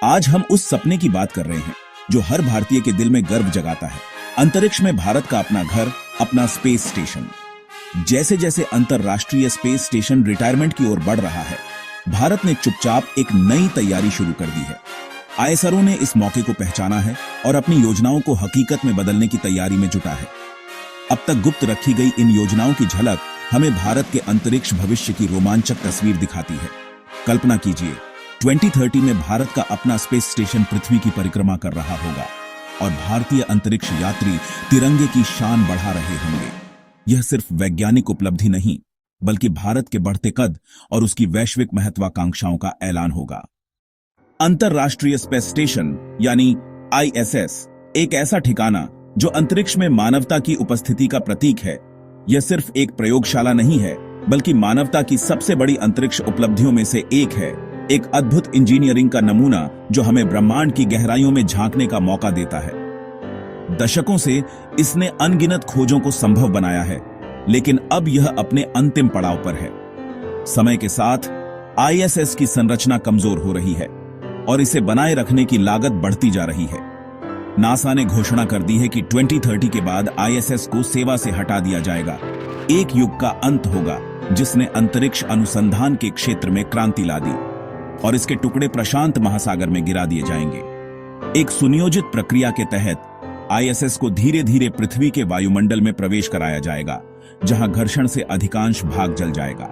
आज हम उस सपने की बात कर रहे हैं जो हर भारतीय के दिल में गर्व जगाता है। अंतरिक्ष में भारत का अपना घर, अपना स्पेस स्टेशन। जैसे जैसे अंतरराष्ट्रीय स्पेस स्टेशन रिटायरमेंट की ओर बढ़ रहा है, भारत ने चुपचाप एक नई तैयारी शुरू कर दी है। आईएसआरओ ने इस मौके को पहचाना है और अपनी योजनाओं को हकीकत में बदलने की तैयारी में जुटा है। अब तक गुप्त रखी गई इन योजनाओं की झलक हमें भारत के अंतरिक्ष भविष्य की रोमांचक तस्वीर दिखाती है। कल्पना कीजिए, 2030 में भारत का अपना स्पेस स्टेशन पृथ्वी की परिक्रमा कर रहा होगा और भारतीय अंतरिक्ष यात्री तिरंगे की शान बढ़ा रहे होंगे। यह सिर्फ वैज्ञानिक उपलब्धि नहीं, बल्कि भारत के बढ़ते कद और उसकी वैश्विक महत्वाकांक्षाओं का ऐलान होगा। अंतरराष्ट्रीय स्पेस स्टेशन यानी आईएसएस एक ऐसा ठिकाना जो अंतरिक्ष में मानवता की उपस्थिति का प्रतीक है। यह सिर्फ एक प्रयोगशाला नहीं है, बल्कि मानवता की सबसे बड़ी अंतरिक्ष उपलब्धियों में से एक है। एक अद्भुत इंजीनियरिंग का नमूना जो हमें ब्रह्मांड की गहराइयों में झांकने का मौका देता है। दशकों से इसने अनगिनत खोजों को संभव बनाया है, लेकिन अब यह अपने अंतिम पड़ाव पर है। समय के साथ आईएसएस की संरचना कमजोर हो रही है और इसे बनाए रखने की लागत बढ़ती जा रही है। नासा ने घोषणा कर दी है कि 2030 के बाद आईएसएस को सेवा से हटा दिया जाएगा। एक युग का अंत होगा जिसने अंतरिक्ष अनुसंधान के क्षेत्र में क्रांति ला दी और इसके टुकड़े प्रशांत महासागर में गिरा दिए जाएंगे। एक सुनियोजित प्रक्रिया के तहत आईएसएस को धीरे धीरे पृथ्वी के वायुमंडल में प्रवेश कराया जाएगा, जहां घर्षण से अधिकांश भाग जल जाएगा।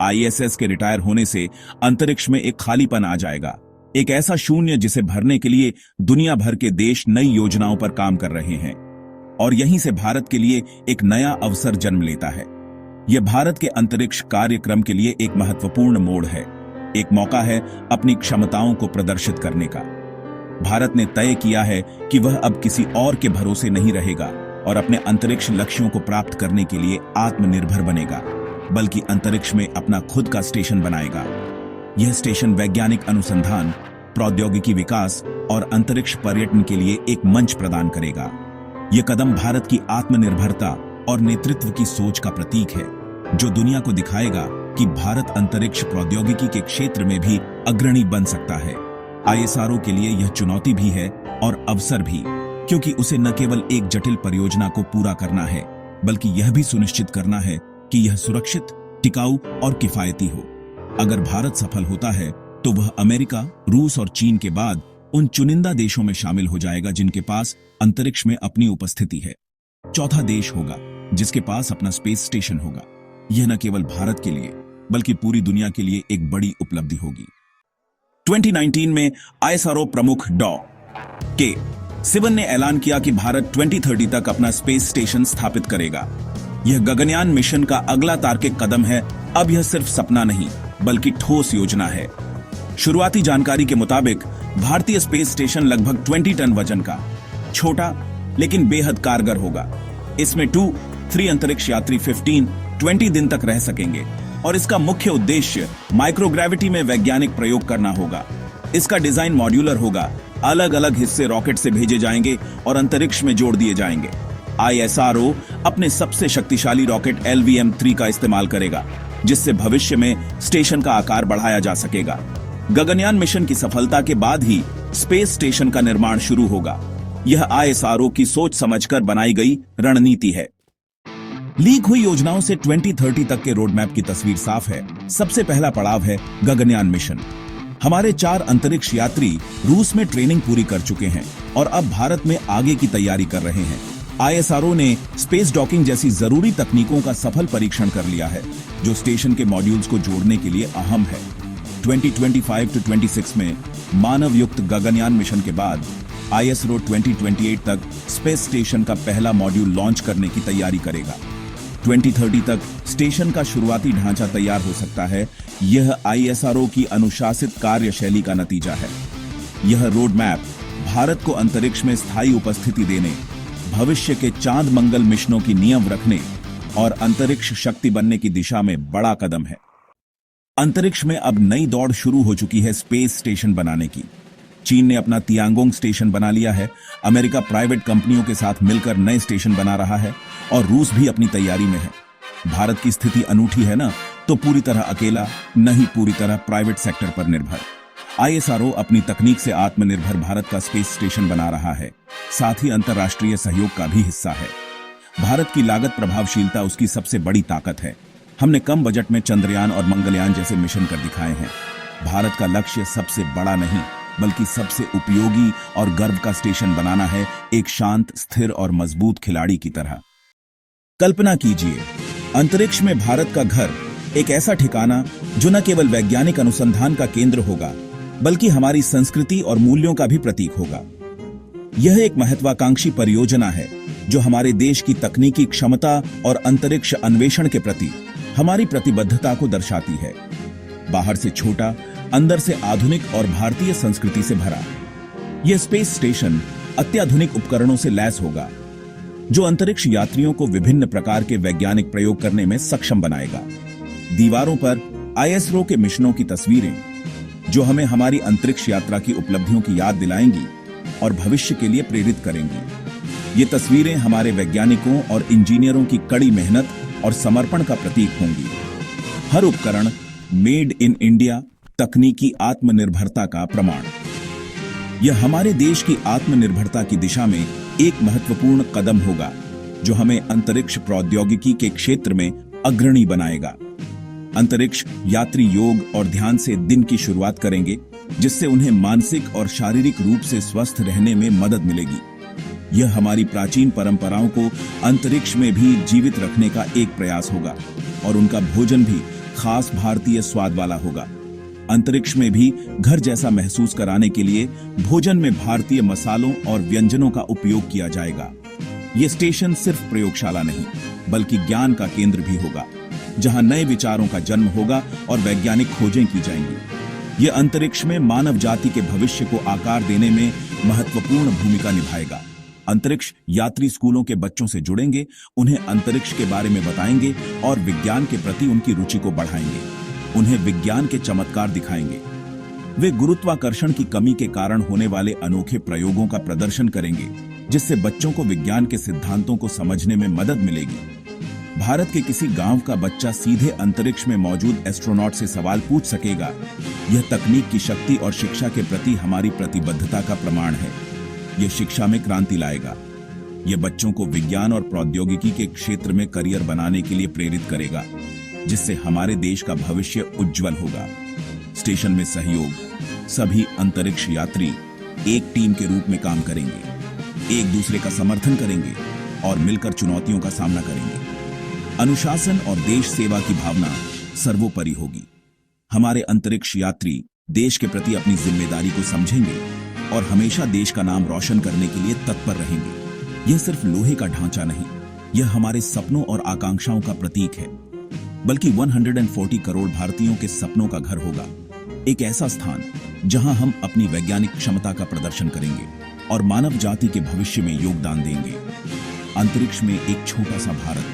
आईएसएस के रिटायर होने से अंतरिक्ष में एक खालीपन आ जाएगा, एक ऐसा शून्य जिसे भरने के लिए दुनिया भर के देश नई योजनाओं पर काम कर रहे हैं। और यहीं से भारत के लिए एक नया अवसर जन्म लेता है। यह भारत के अंतरिक्ष कार्यक्रम के लिए एक महत्वपूर्ण मोड़ है, एक मौका है अपनी क्षमताओं को प्रदर्शित करने का। भारत ने तय किया है कि वह अब किसी और के भरोसे नहीं रहेगा और अपने अंतरिक्ष लक्ष्यों को प्राप्त करने के लिए आत्मनिर्भर बनेगा, बल्कि अंतरिक्ष में अपना खुद का स्टेशन बनाएगा। यह स्टेशन वैज्ञानिक अनुसंधान, प्रौद्योगिकी विकास और अंतरिक्ष पर्यटन के लिए एक मंच प्रदान करेगा। यह कदम भारत की आत्मनिर्भरता और नेतृत्व की सोच का प्रतीक है, जो दुनिया को दिखाएगा कि भारत अंतरिक्ष प्रौद्योगिकी के क्षेत्र में भी अग्रणी बन सकता है। आईएसआरओ के लिए यह चुनौती भी है और अवसर भी, क्योंकि उसे न केवल एक जटिल परियोजना को पूरा करना है, बल्कि यह भी सुनिश्चित करना है कि यह सुरक्षित, टिकाऊ और किफायती हो। अगर भारत सफल होता है तो वह अमेरिका, रूस और चीन के बाद उन चुनिंदा देशों में शामिल हो जाएगा जिनके पास अंतरिक्ष में अपनी उपस्थिति है। चौथा देश होगा जिसके पास अपना स्पेस स्टेशन होगा। यह न केवल भारत के लिए बल्कि पूरी दुनिया के लिए एक बड़ी उपलब्धि होगी। 2019 में आईएसआरओ प्रमुख डॉ. के. सिवन ने ऐलान किया कि भारत 2030 तक अपना स्पेस स्टेशन स्थापित करेगा। यह गगनयान मिशन का अगला तार्किक कदम है। अब यह सिर्फ सपना नहीं, बल्कि ठोस योजना है। शुरुआती जानकारी के मुताबिक भारतीय स्पेस स्टेशन लगभग 20 टन वजन का, छोटा लेकिन बेहद कारगर होगा। इसमें 2-3 अंतरिक्ष यात्री 15-20 दिन तक रह सकेंगे और इसका मुख्य उद्देश्य माइक्रोग्रेविटी में वैज्ञानिक प्रयोग करना होगा। इसका डिजाइन मॉड्यूलर होगा, अलग अलग हिस्से रॉकेट से भेजे जाएंगे और अंतरिक्ष में जोड़ दिए जाएंगे। आईएसआरओ अपने सबसे शक्तिशाली रॉकेट LVM-3 का इस्तेमाल करेगा, जिससे भविष्य में स्टेशन का आकार बढ़ाया जा सकेगा। गगनयान मिशन की सफलता के बाद ही स्पेस स्टेशन का निर्माण शुरू होगा। यह आईएसआरओ की सोच समझकर बनाई गई रणनीति है। लीक हुई योजनाओं से 2030 तक के रोडमैप की तस्वीर साफ है। सबसे पहला पड़ाव है गगनयान मिशन। हमारे 4 अंतरिक्ष यात्री रूस में ट्रेनिंग पूरी कर चुके हैं और अब भारत में आगे की तैयारी कर रहे हैं। आईएसआरओ ने स्पेस डॉकिंग जैसी जरूरी तकनीकों का सफल परीक्षण कर लिया है, जो स्टेशन के मॉड्यूल्स को जोड़ने के लिए अहम है। 2025-26 में मानव युक्त गगनयान मिशन के बाद आईएसआरओ 2028 तक स्पेस स्टेशन का पहला मॉड्यूल लॉन्च करने की तैयारी करेगा। 2030 तक स्टेशन का शुरुआती ढांचा तैयार हो सकता है। यह आईएसआरओ की अनुशासित कार्यशैली का नतीजा है। यह रोड मैप भारत को अंतरिक्ष में स्थायी उपस्थिति देने, भविष्य के चांद मंगल मिशनों की नींव रखने और अंतरिक्ष शक्ति बनने की दिशा में बड़ा कदम है। अंतरिक्ष में अब नई दौड़ शुरू हो चुकी है स्पेस स्टेशन बनाने की। चीन ने अपना तियांगोंग स्टेशन बना लिया है, अमेरिका प्राइवेट कंपनियों के साथ मिलकर नए स्टेशन बना रहा है और रूस भी अपनी तैयारी में है। भारत की स्थिति अनूठी है ना, तो पूरी तरह अकेला, नहीं पूरी तरह प्राइवेट सेक्टर पर निर्भर। ISRO अपनी तकनीक से आत्मनिर्भर भारत का स्पेस स्टेशन बना रहा है, साथ ही अंतर्राष्ट्रीय सहयोग का भी हिस्सा है। भारत की लागत प्रभावशीलता उसकी सबसे बड़ी ताकत है। हमने कम बजट में चंद्रयान और मंगलयान जैसे मिशन कर दिखाए हैं। भारत का लक्ष्य सबसे बड़ा नहीं, बल्कि सबसे उपयोगी और गर्व का स्टेशन बनाना है, एक शांत, स्थिर और मजबूत खिलाड़ी की तरह। कल्पना कीजिए, अंतरिक्ष में भारत का घर, एक ऐसा ठिकाना जो न केवल वैज्ञानिक अनुसंधान का केंद्र होगा, बल्कि हमारी संस्कृति और मूल्यों का भी प्रतीक होगा। यह एक महत्वाकांक्षी परियोजना है जो हमारे देश की तकनीकी क्षमता और अंतरिक्ष अन्वेषण के प्रति हमारी प्रतिबद्धता को दर्शाती है। बाहर से छोटा, अंदर से आधुनिक और भारतीय संस्कृति से भरा, यह स्पेस स्टेशन अत्याधुनिक उपकरणों से लैस होगा, जो अंतरिक्ष यात्रियों को विभिन्न प्रकार के वैज्ञानिक प्रयोग करने में सक्षम बनाएगा। दीवारों पर ISRO के मिशनों की तस्वीरें, जो हमें हमारी अंतरिक्ष यात्रा की उपलब्धियों की याद दिलाएंगी और भविष्य के लिए प्रेरित करेंगी। ये तस्वीरें हमारे वैज्ञानिकों और इंजीनियरों की कड़ी मेहनत और समर्पण का प्रतीक होंगी। हर उपकरण मेड इन इंडिया, तकनीकी आत्मनिर्भरता का प्रमाण। यह हमारे देश की आत्मनिर्भरता की दिशा में एक महत्वपूर्ण कदम होगा, जो हमें अंतरिक्ष प्रौद्योगिकी के क्षेत्र में अग्रणी बनाएगा। अंतरिक्ष यात्री योग और ध्यान से दिन की शुरुआत करेंगे, जिससे उन्हें मानसिक और शारीरिक रूप से स्वस्थ रहने में मदद मिलेगी। यह हमारी प्राचीन परंपराओं को अंतरिक्ष में भी जीवित रखने का एक प्रयास होगा, और उनका भोजन भी खास भारतीय स्वाद वाला होगा। अंतरिक्ष में भी घर जैसा महसूस कराने के लिए भोजन में भारतीय मसालों और व्यंजनों का उपयोग किया जाएगा। ये स्टेशन सिर्फ प्रयोगशाला नहीं, बल्कि ज्ञान का केंद्र भी होगा, जहां नए विचारों का जन्म होगा और वैज्ञानिक खोजें की जाएंगी। यह अंतरिक्ष में मानव जाति के भविष्य को आकार देने में महत्वपूर्ण भूमिका निभाएगा। अंतरिक्ष यात्री स्कूलों के बच्चों से जुड़ेंगे, उन्हें अंतरिक्ष के बारे में बताएंगे और विज्ञान के प्रति उनकी रुचि को बढ़ाएंगे। उन्हें विज्ञान के चमत्कार दिखाएंगे। वे गुरुत्वाकर्षण की कमी के कारण होने वाले अनोखे प्रयोगों का प्रदर्शन करेंगे, जिससे बच्चों को विज्ञान के सिद्धांतों को समझने में मदद मिलेगी। भारत के किसी गांव का बच्चा सीधे अंतरिक्ष में मौजूद एस्ट्रोनॉट से सवाल पूछ सकेगा। यह तकनीक की शक्ति और शिक्षा के प्रति हमारी प्रतिबद्धता का प्रमाण है। यह शिक्षा में क्रांति लाएगा। यह बच्चों को विज्ञान और प्रौद्योगिकी के क्षेत्र में करियर बनाने के लिए प्रेरित करेगा, जिससे हमारे देश का भविष्य उज्जवल होगा। स्टेशन में सहयोग, सभी अंतरिक्ष यात्री एक टीम के रूप में काम करेंगे, एक दूसरे का समर्थन करेंगे और मिलकर चुनौतियों का सामना करेंगे। अनुशासन और देश सेवा की भावना सर्वोपरि होगी। हमारे अंतरिक्ष यात्री देश के प्रति अपनी जिम्मेदारी को समझेंगे और हमेशा देश का नाम रोशन करने के लिए तत्पर रहेंगे। यह सिर्फ लोहे का ढांचा नहीं, यह हमारे सपनों और आकांक्षाओं का प्रतीक है, बल्कि 140 करोड़ भारतीयों के सपनों का घर होगा। एक ऐसा स्थान जहां हम अपनी वैज्ञानिक क्षमता का प्रदर्शन करेंगे और मानव जाति के भविष्य में योगदान देंगे। अंतरिक्ष में एक छोटा सा भारत,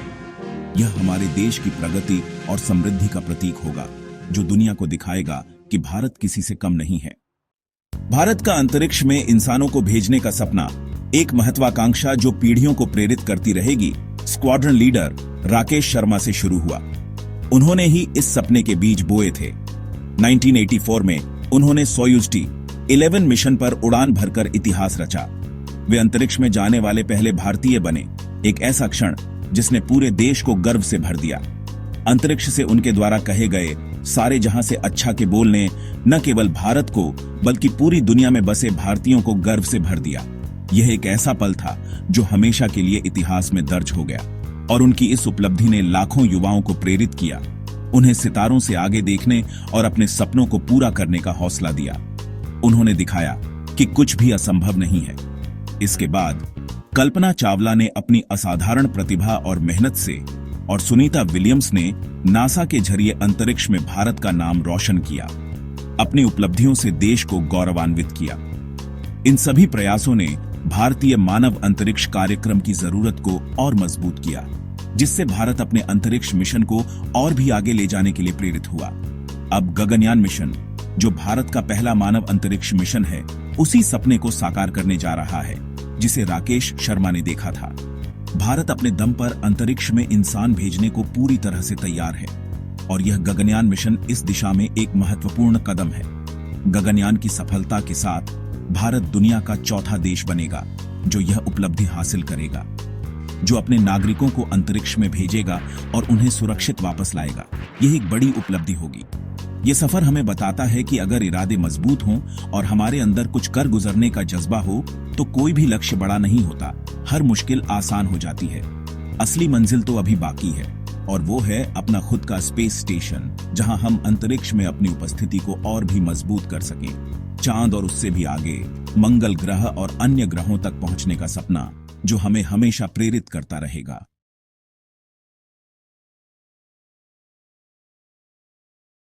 यह हमारे देश की प्रगति और समृद्धि का प्रतीक होगा, जो दुनिया को दिखाएगा कि भारत किसी से कम नहीं है। भारत का अंतरिक्ष में इंसानों को भेजने का सपना, एक महत्वाकांक्षा जो पीढ़ियों को प्रेरित करती रहेगी, स्क्वाड्रन लीडर राकेश शर्मा से शुरू हुआ। उन्होंने ही इस सपने के बीज बोए थे। 1984 में उन्होंने सोयूज T-11 मिशन पर उड़ान भरकर इतिहास रचा। वे अंतरिक्ष में जाने वाले पहले भारतीय बने, एक ऐसा क्षण जिसने पूरे देश को गर्व से भर दिया। अंतरिक्ष से उनके द्वारा कहे गए सारे जहां से अच्छा के बोल ने न केवल भारत को, बल्कि पूरी दुनिया में बसे भारतीयों को गर्व से भर दिया। यह एक ऐसा पल था जो हमेशा के लिए इतिहास में दर्ज हो गया, और उनकी इस उपलब्धि ने लाखों युवाओं को प्रेरित किया, उन्हें सितारों से आगे देखने और अपने सपनों को पूरा करने का हौसला दिया। उन्होंने दिखाया कि कुछ भी असंभव नहीं है। इसके बाद कल्पना चावला ने अपनी असाधारण प्रतिभा और मेहनत से, और सुनीता विलियम्स ने नासा के जरिए अंतरिक्ष में भारत का नाम रोशन किया, अपनी उपलब्धियों से देश को गौरवान्वित किया। इन सभी प्रयासों ने भारतीय मानव अंतरिक्ष कार्यक्रम की जरूरत को और मजबूत किया, जिससे भारत अपने अंतरिक्ष मिशन को और भी आगे ले जाने के लिए प्रेरित हुआ। अब गगनयान मिशन, जो भारत का पहला मानव अंतरिक्ष मिशन है, उसी सपने को साकार करने जा रहा है जिसे राकेश शर्मा ने देखा था। भारत अपने दम पर अंतरिक्ष में इंसान भेजने को पूरी तरह से तैयार है, और यह गगनयान मिशन इस दिशा में एक महत्वपूर्ण कदम है। गगनयान की सफलता के साथ भारत दुनिया का चौथा देश बनेगा जो यह उपलब्धि हासिल करेगा, जो अपने नागरिकों को अंतरिक्ष में भेजेगा और उन्हें सुरक्षित वापस लाएगा। यह एक बड़ी उपलब्धि होगी। यह सफर हमें बताता है कि अगर इरादे मजबूत हों और हमारे अंदर कुछ कर गुजरने का जज्बा हो तो कोई भी लक्ष्य बड़ा नहीं होता, हर मुश्किल आसान हो जाती है। असली मंजिल तो अभी बाकी है और वो है अपना खुद का स्पेस स्टेशन, जहां हम अंतरिक्ष में अपनी उपस्थिति को और भी मजबूत कर सकें। चांद और उससे भी आगे मंगल ग्रह और अन्य ग्रहों तक पहुंचने का सपना जो हमें हमेशा प्रेरित करता रहेगा।